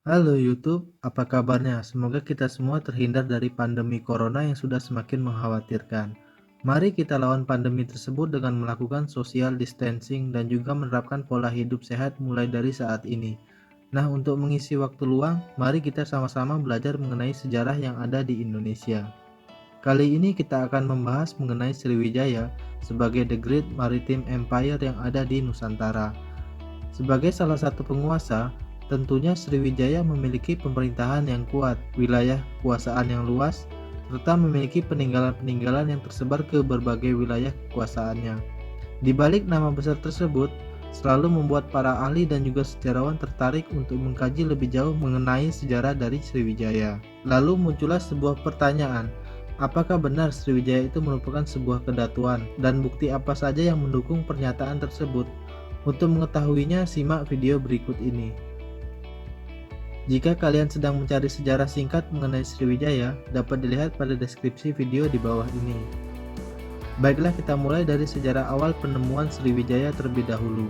Halo YouTube, apa kabarnya? Semoga kita semua terhindar dari pandemi corona yang sudah semakin mengkhawatirkan. Mari kita lawan pandemi tersebut dengan melakukan social distancing dan juga menerapkan pola hidup sehat mulai dari saat ini. Nah, untuk mengisi waktu luang, mari kita sama-sama belajar mengenai sejarah yang ada di Indonesia. Kali ini kita akan membahas mengenai Sriwijaya sebagai The Great Maritime Empire yang ada di Nusantara. Sebagai salah satu penguasa, tentunya Sriwijaya memiliki pemerintahan yang kuat, wilayah kekuasaan yang luas, serta memiliki peninggalan-peninggalan yang tersebar ke berbagai wilayah kekuasaannya. Di balik nama besar tersebut, selalu membuat para ahli dan juga sejarawan tertarik untuk mengkaji lebih jauh mengenai sejarah dari Sriwijaya. Lalu muncullah sebuah pertanyaan, apakah benar Sriwijaya itu merupakan sebuah kedatuan, dan bukti apa saja yang mendukung pernyataan tersebut? Untuk mengetahuinya, simak video berikut ini. Jika kalian sedang mencari sejarah singkat mengenai Sriwijaya, dapat dilihat pada deskripsi video di bawah ini. Baiklah, kita mulai dari sejarah awal penemuan Sriwijaya terlebih dahulu.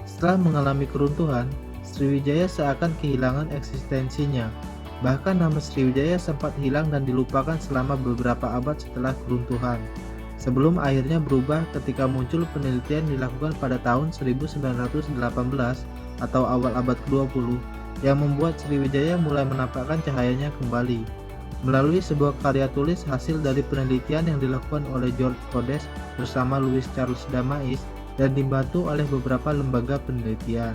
Setelah mengalami keruntuhan, Sriwijaya seakan kehilangan eksistensinya. Bahkan nama Sriwijaya sempat hilang dan dilupakan selama beberapa abad setelah keruntuhan. Sebelum akhirnya berubah ketika muncul penelitian dilakukan pada tahun 1918 atau awal abad ke-20 yang membuat Sriwijaya mulai menampakkan cahayanya kembali. Melalui sebuah karya tulis hasil dari penelitian yang dilakukan oleh George Codes bersama Louis Charles Damais dan dibantu oleh beberapa lembaga penelitian.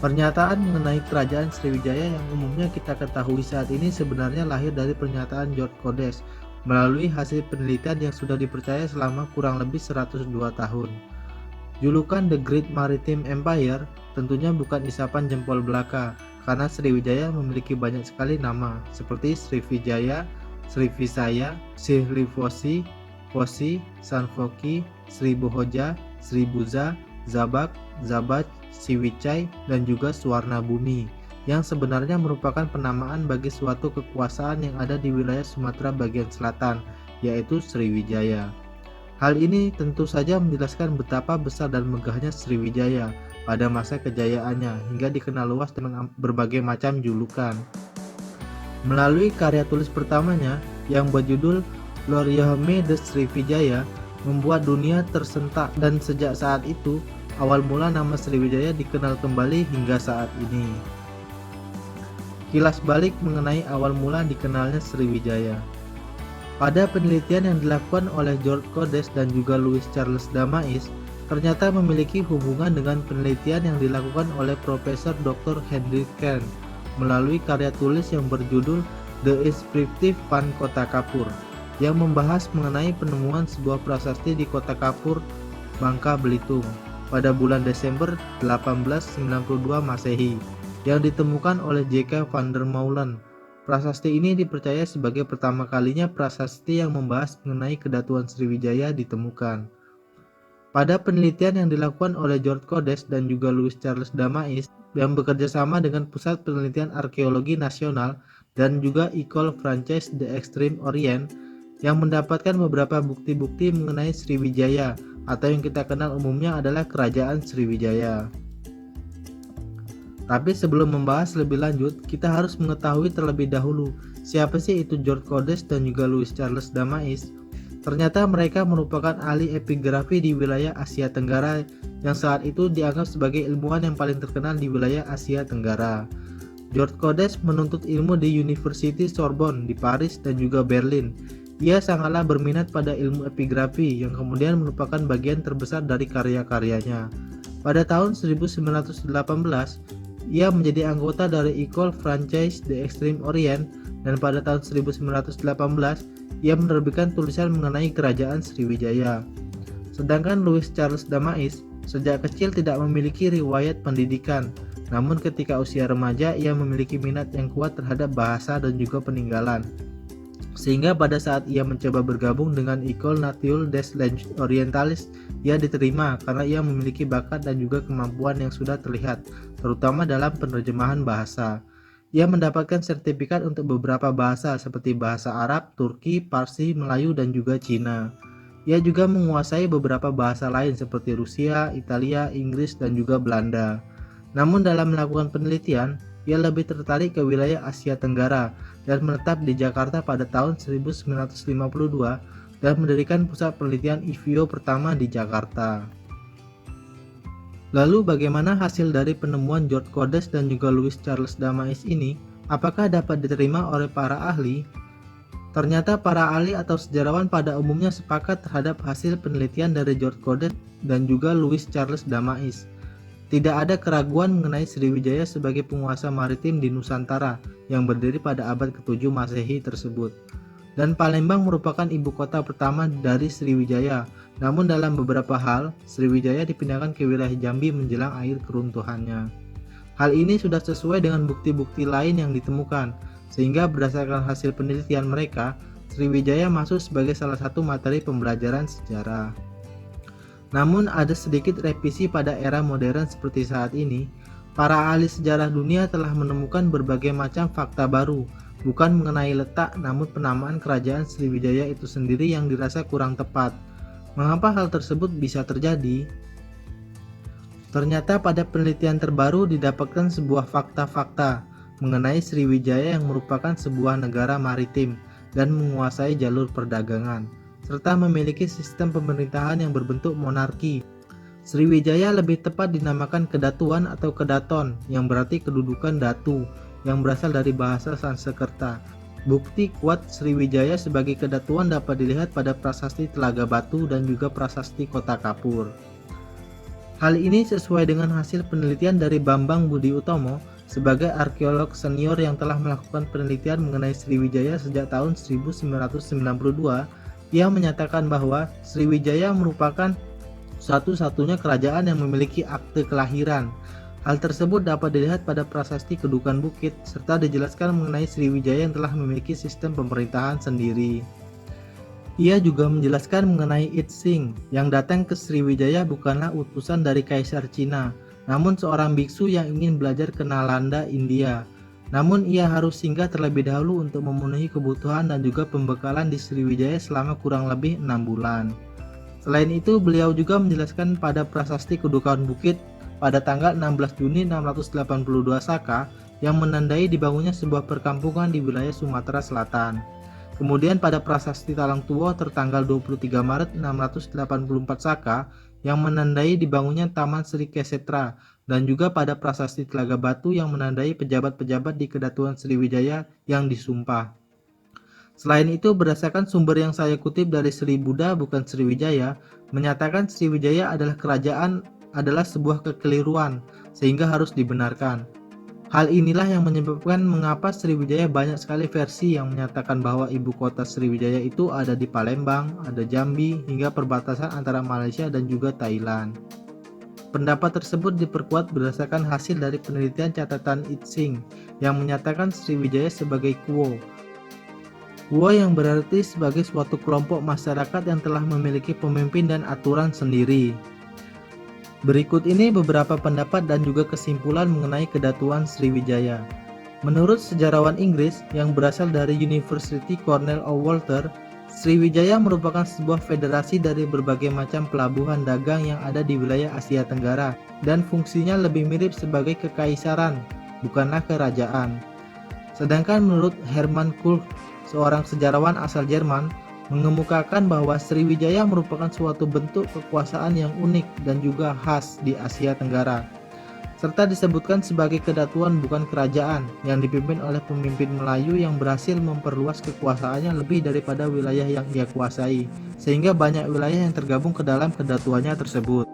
Pernyataan mengenai kerajaan Sriwijaya yang umumnya kita ketahui saat ini sebenarnya lahir dari pernyataan George Codes melalui hasil penelitian yang sudah dipercaya selama kurang lebih 102 tahun. Julukan The Great Maritime Empire tentunya bukan isapan jempol belaka, karena Sriwijaya memiliki banyak sekali nama seperti Sriwijaya, Srivisaya, Srivivosi, Vosi, Sanfoki, Sribohoja, Sribuza, Zabak, Zabat, Siwicai, dan juga Suwarna Bumi, yang sebenarnya merupakan penamaan bagi suatu kekuasaan yang ada di wilayah Sumatera bagian selatan, yaitu Sriwijaya. Hal ini tentu saja menjelaskan betapa besar dan megahnya Sriwijaya pada masa kejayaannya hingga dikenal luas dengan berbagai macam julukan. Melalui karya tulis pertamanya yang berjudul Loriahme de Sriwijaya membuat dunia tersentak, dan sejak saat itu awal mula nama Sriwijaya dikenal kembali hingga saat ini. Kilas balik mengenai awal mula dikenalnya Sriwijaya. Pada penelitian yang dilakukan oleh George Codes dan juga Louis Charles Damais, ternyata memiliki hubungan dengan penelitian yang dilakukan oleh Profesor Dr. Henry Kern melalui karya tulis yang berjudul The Inscriptive Van Kota Kapur, yang membahas mengenai penemuan sebuah prasasti di Kota Kapur, Bangka Belitung pada bulan Desember 1892 Masehi, yang ditemukan oleh J.K. van der Meulen. Prasasti ini dipercaya sebagai pertama kalinya prasasti yang membahas mengenai kedatuan Sriwijaya ditemukan. Pada penelitian yang dilakukan oleh George Codes dan juga Louis Charles Damais yang bekerja sama dengan Pusat Penelitian Arkeologi Nasional dan juga École Française d'Extrême Orient, yang mendapatkan beberapa bukti-bukti mengenai Sriwijaya atau yang kita kenal umumnya adalah Kerajaan Sriwijaya. Tapi sebelum membahas lebih lanjut, kita harus mengetahui terlebih dahulu siapa sih itu George Codes dan juga Louis Charles Damais. Ternyata mereka merupakan ahli epigrafi di wilayah Asia Tenggara yang saat itu dianggap sebagai ilmuwan yang paling terkenal di wilayah Asia Tenggara. George Codes menuntut ilmu di University Sorbonne di Paris dan juga Berlin. Ia sangatlah berminat pada ilmu epigrafi yang kemudian merupakan bagian terbesar dari karya-karyanya. Pada tahun 1918, ia menjadi anggota dari École Française d'Extrême Orient, dan pada tahun 1918 ia menerbitkan tulisan mengenai kerajaan Sriwijaya. Sedangkan Louis Charles Damais sejak kecil tidak memiliki riwayat pendidikan, namun ketika usia remaja ia memiliki minat yang kuat terhadap bahasa dan juga peninggalan. Sehingga pada saat ia mencoba bergabung dengan École Nationale des Langues Orientales, ia diterima karena ia memiliki bakat dan juga kemampuan yang sudah terlihat, terutama dalam penerjemahan bahasa. Ia mendapatkan sertifikat untuk beberapa bahasa seperti bahasa Arab, Turki, Parsi, Melayu, dan juga Cina. Ia juga menguasai beberapa bahasa lain seperti Rusia, Italia, Inggris, dan juga Belanda. Namun dalam melakukan penelitian, ia lebih tertarik ke wilayah Asia Tenggara dan menetap di Jakarta pada tahun 1952 dan mendirikan pusat penelitian IVIO pertama di Jakarta. Lalu bagaimana hasil dari penemuan George Codes dan juga Louis Charles Damais ini? Apakah dapat diterima oleh para ahli? Ternyata para ahli atau sejarawan pada umumnya sepakat terhadap hasil penelitian dari George Codes dan juga Louis Charles Damais. Tidak ada keraguan mengenai Sriwijaya sebagai penguasa maritim di Nusantara yang berdiri pada abad ke-7 Masehi tersebut. Dan Palembang merupakan ibu kota pertama dari Sriwijaya. Namun dalam beberapa hal, Sriwijaya dipindahkan ke wilayah Jambi menjelang akhir keruntuhannya. Hal ini sudah sesuai dengan bukti-bukti lain yang ditemukan, sehingga berdasarkan hasil penelitian mereka, Sriwijaya masuk sebagai salah satu materi pembelajaran sejarah. Namun ada sedikit revisi pada era modern seperti saat ini. Para ahli sejarah dunia telah menemukan berbagai macam fakta baru, bukan mengenai letak namun penamaan kerajaan Sriwijaya itu sendiri yang dirasa kurang tepat. Mengapa hal tersebut bisa terjadi? Ternyata pada penelitian terbaru didapatkan sebuah fakta-fakta mengenai Sriwijaya yang merupakan sebuah negara maritim dan menguasai jalur perdagangan, serta memiliki sistem pemerintahan yang berbentuk monarki. Sriwijaya lebih tepat dinamakan Kedatuan atau Kedaton, yang berarti kedudukan datu, yang berasal dari bahasa Sanskerta. Bukti kuat Sriwijaya sebagai kedatuan dapat dilihat pada prasasti Telaga Batu dan juga prasasti Kota Kapur. Hal ini sesuai dengan hasil penelitian dari Bambang Budi Utomo sebagai arkeolog senior yang telah melakukan penelitian mengenai Sriwijaya sejak tahun 1992. Ia menyatakan bahwa Sriwijaya merupakan satu-satunya kerajaan yang memiliki akte kelahiran. Hal tersebut dapat dilihat pada prasasti Kedukan Bukit, serta dijelaskan mengenai Sriwijaya yang telah memiliki sistem pemerintahan sendiri. Ia juga menjelaskan mengenai Itsing, yang datang ke Sriwijaya bukanlah utusan dari Kaisar Cina, namun seorang biksu yang ingin belajar ke Nalanda, India. Namun ia harus singgah terlebih dahulu untuk memenuhi kebutuhan dan juga pembekalan di Sriwijaya selama kurang lebih 6 bulan. Selain itu, beliau juga menjelaskan pada prasasti Kedukan Bukit pada tanggal 16 Juni 682 Saka yang menandai dibangunnya sebuah perkampungan di wilayah Sumatera Selatan. Kemudian pada prasasti Talang Tuo tertanggal 23 Maret 684 Saka yang menandai dibangunnya Taman Sri Kesetra, dan juga pada prasasti Telaga Batu yang menandai pejabat-pejabat di Kedatuan Sriwijaya yang disumpah. Selain itu, berdasarkan sumber yang saya kutip dari Sri Buddha bukan Sriwijaya, menyatakan Sriwijaya adalah kerajaan adalah sebuah kekeliruan, sehingga harus dibenarkan. Hal inilah yang menyebabkan mengapa Sriwijaya banyak sekali versi yang menyatakan bahwa ibu kota Sriwijaya itu ada di Palembang, ada Jambi, hingga perbatasan antara Malaysia dan juga Thailand. Pendapat tersebut diperkuat berdasarkan hasil dari penelitian catatan Itsing yang menyatakan Sriwijaya sebagai Kuo. Kuo yang berarti sebagai suatu kelompok masyarakat yang telah memiliki pemimpin dan aturan sendiri. Berikut ini beberapa pendapat dan juga kesimpulan mengenai Kedatuan Sriwijaya. Menurut sejarawan Inggris yang berasal dari University Cornell of Walter, Sriwijaya merupakan sebuah federasi dari berbagai macam pelabuhan dagang yang ada di wilayah Asia Tenggara dan fungsinya lebih mirip sebagai kekaisaran, bukanlah kerajaan. Sedangkan menurut Hermann Kulch, seorang sejarawan asal Jerman, mengemukakan bahwa Sriwijaya merupakan suatu bentuk kekuasaan yang unik dan juga khas di Asia Tenggara, serta disebutkan sebagai kedatuan bukan kerajaan yang dipimpin oleh pemimpin Melayu yang berhasil memperluas kekuasaannya lebih daripada wilayah yang ia kuasai, sehingga banyak wilayah yang tergabung ke dalam kedatuannya tersebut.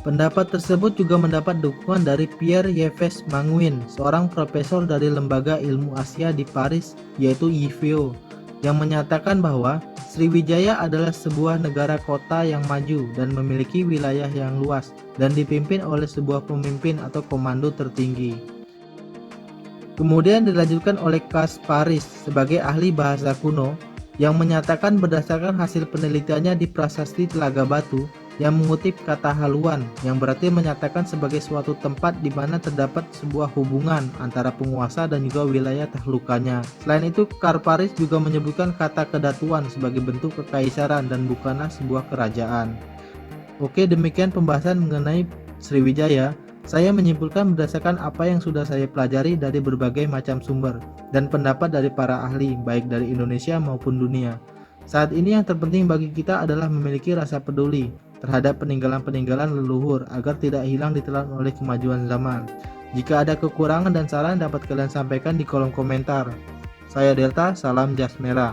Pendapat tersebut juga mendapat dukungan dari Pierre-Yves Manguin, seorang profesor dari Lembaga Ilmu Asia di Paris, yaitu IVIO, yang menyatakan bahwa Sriwijaya adalah sebuah negara kota yang maju dan memiliki wilayah yang luas dan dipimpin oleh sebuah pemimpin atau komando tertinggi. Kemudian dilanjutkan oleh Kasparis sebagai ahli bahasa kuno yang menyatakan berdasarkan hasil penelitiannya di prasasti Telaga Batu yang mengutip kata haluan yang berarti menyatakan sebagai suatu tempat di mana terdapat sebuah hubungan antara penguasa dan juga wilayah tahlukannya. Selain itu, Kasparis juga menyebutkan kata kedatuan sebagai bentuk kekaisaran dan bukanlah sebuah kerajaan. Oke, demikian pembahasan mengenai Sriwijaya. Saya menyimpulkan berdasarkan apa yang sudah saya pelajari dari berbagai macam sumber dan pendapat dari para ahli, baik dari Indonesia maupun dunia. Saat ini yang terpenting bagi kita adalah memiliki rasa peduli terhadap peninggalan-peninggalan leluhur agar tidak hilang ditelan oleh kemajuan zaman. Jika ada kekurangan dan saran dapat kalian sampaikan di kolom komentar. Saya Delta, salam jas merah.